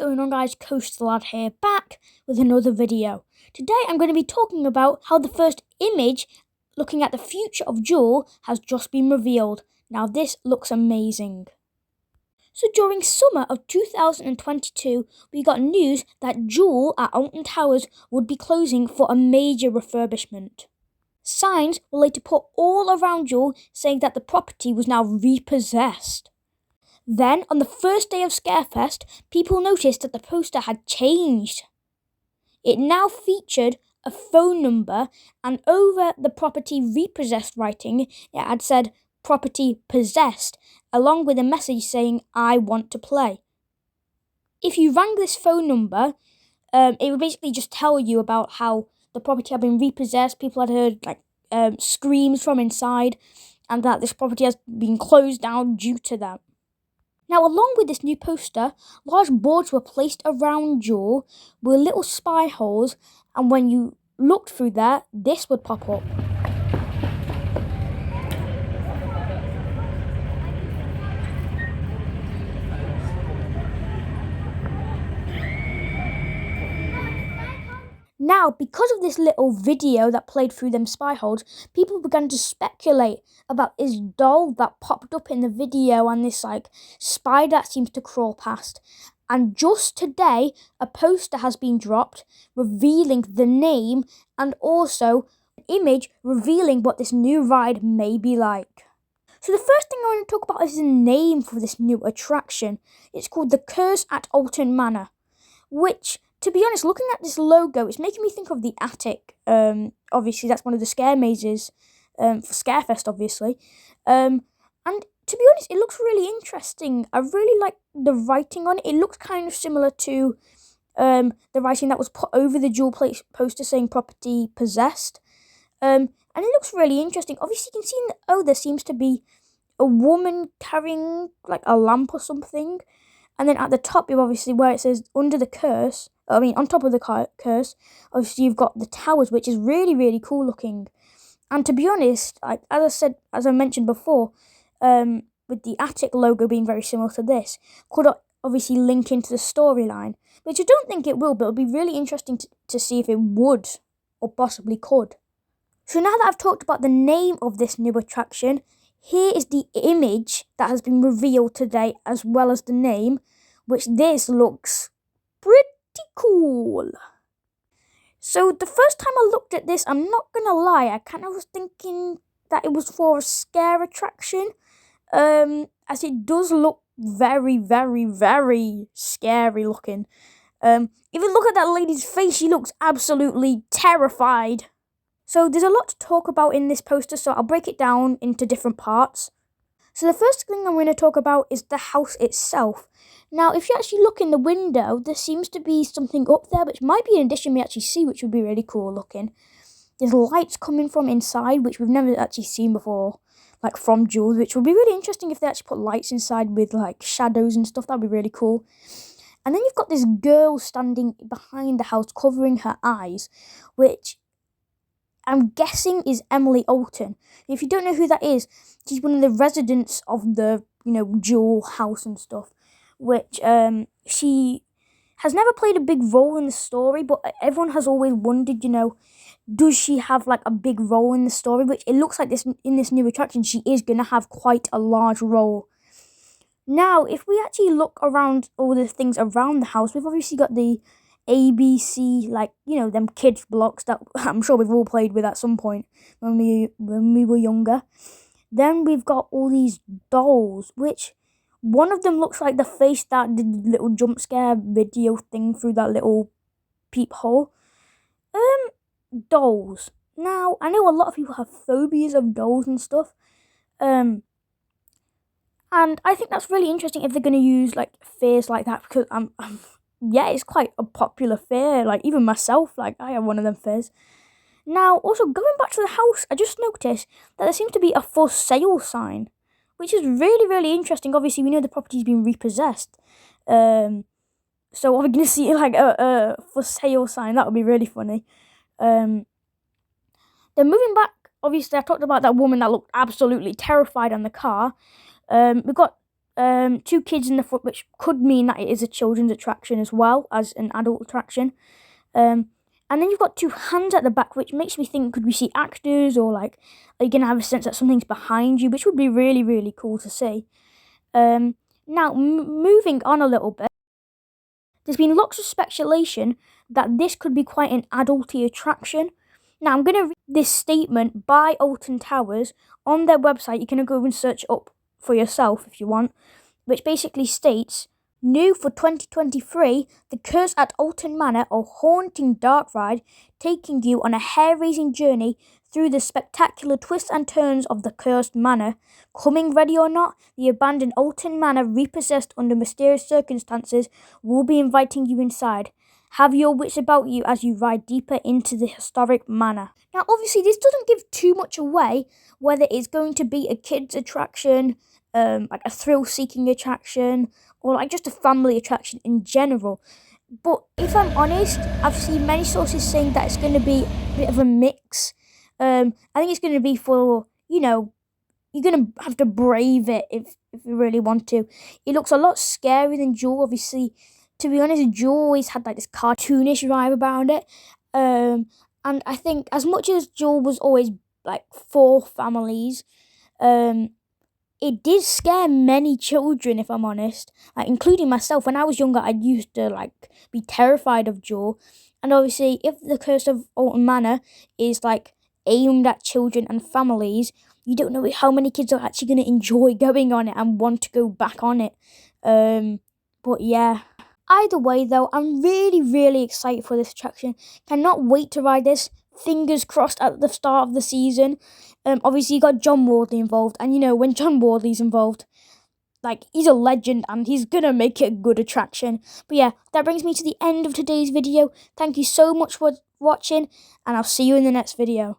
going on, guys? Coastal Lad here, back with another video. Today I'm going to be talking about how the first image looking at the future of Duel has just been revealed. Now this looks amazing. So during summer of 2022, we got news that Duel at Alton Towers would be closing for a major refurbishment. Signs were later put all around Duel saying that the property was now repossessed. Then, on the first day of Scarefest, people noticed that the poster had changed. It now featured a phone number, and over the property repossessed writing, it had said property possessed, along with a message saying, I want to play. If you rang this phone number, it would basically just tell you about how the property had been repossessed. People had heard screams from inside, and that this property has been closed down due to that. Now, along with this new poster, large boards were placed around Duel with little spy holes, and when you looked through there, this would pop up. Now, because of this little video that played through them spy holes, people began to speculate about this doll that popped up in the video and this spider that seems to crawl past. And just today, a poster has been dropped revealing the name and also an image revealing what this new ride may be like. So the first thing I want to talk about is the name for this new attraction. It's called The Curse at Alton Manor, which, to be honest, looking at this logo, it's making me think of the attic. Obviously, that's one of the scare mazes for Scarefest, obviously. And to be honest, it looks really interesting. I really like the writing on it. It looks kind of similar to the writing that was put over the Duel poster saying property possessed. And it looks really interesting. Obviously, you can see there seems to be a woman carrying a lamp or something. And then at the top, you've obviously where it says under the curse. On top of the curse, obviously you've got the towers, which is really, really cool looking. And to be honest, as I mentioned before, with the attic logo being very similar to this, could obviously link into the storyline, which I don't think it will, but it'll be really interesting to see if it would or possibly could. So now that I've talked about the name of this new attraction, here is the image that has been revealed today, as well as the name, which this looks pretty cool. So the first time I looked at this, I'm not gonna lie, I kind of was thinking that it was for a scare attraction, as it does look very, very, very scary looking. If you look at that lady's face, she looks absolutely terrified. So there's a lot to talk about in this poster, so I'll break it down into different parts. So the first thing I'm going to talk about is the house itself. Now, if you actually look in the window, there seems to be something up there, which might be an addition we actually see, which would be really cool looking. There's lights coming from inside, which we've never actually seen before, from Duel, which would be really interesting if they actually put lights inside with shadows and stuff. That'd be really cool. And then you've got this girl standing behind the house, covering her eyes, which I'm guessing is Emily Alton. If you don't know who that is, she's one of the residents of the, Duel house and stuff, which she has never played a big role in the story, but everyone has always wondered, does she have a big role in the story, which it looks like in this new attraction, she is going to have quite a large role. Now, if we actually look around all the things around the house, we've obviously got the ABC, them kids blocks that I'm sure we've all played with at some point when we were younger. Then we've got all these dolls, which one of them looks like the face that did the little jump scare video thing through that little peephole. Dolls. Now, I know a lot of people have phobias of dolls and stuff. And I think that's really interesting if they're going to use fears like that, because yeah, it's quite a popular fear. Even myself, I have one of them fears. Now, also, going back to the house, I just noticed that there seems to be a for sale sign, which is really, really interesting. Obviously, we know the property's been repossessed. So are we going to see, a for sale sign? That would be really funny. Then moving back, obviously, I talked about that woman that looked absolutely terrified on the car. We've got two kids in the front, which could mean that it is a children's attraction as well as an adult attraction. And then you've got two hands at the back, which makes me think, could we see actors, or like, are you going to have a sense that something's behind you, which would be really, really cool to see. Now, moving on a little bit, there's been lots of speculation that this could be quite an adulty attraction. Now, I'm going to read this statement by Alton Towers on their website. You can go and search it up for yourself if you want, which basically states, new for 2023, The Curse at Alton Manor, a haunting dark ride taking you on a hair-raising journey through the spectacular twists and turns of the cursed manor. Coming ready or not, the abandoned Alton Manor, repossessed under mysterious circumstances, will be inviting you inside. Have your wits about you as you ride deeper into the historic manor. Now, obviously, this doesn't give too much away, whether it's going to be a kids' attraction, like a thrill-seeking attraction, or like just a family attraction in general. But if I'm honest, I've seen many sources saying that it's going to be a bit of a mix. I think it's going to be for, you're going to have to brave it if you really want to. It looks a lot scarier than Jewel, obviously. To be honest, Jewel always had like this cartoonish vibe around it. And I think as much as Jewel was always like for families, it did scare many children, if I'm honest, like, including myself. When I was younger, I used to like be terrified of Jewel. And obviously, if the Curse of Alton Manor is like aimed at children and families, you don't know how many kids are actually going to enjoy going on it and want to go back on it. But yeah. Either way, though, I'm really, really excited for this attraction. Cannot wait to ride this. Fingers crossed at the start of the season. Obviously, you got John Wardley involved. And, when John Wardley's involved, like, he's a legend and he's going to make it a good attraction. But yeah, that brings me to the end of today's video. Thank you so much for watching, and I'll see you in the next video.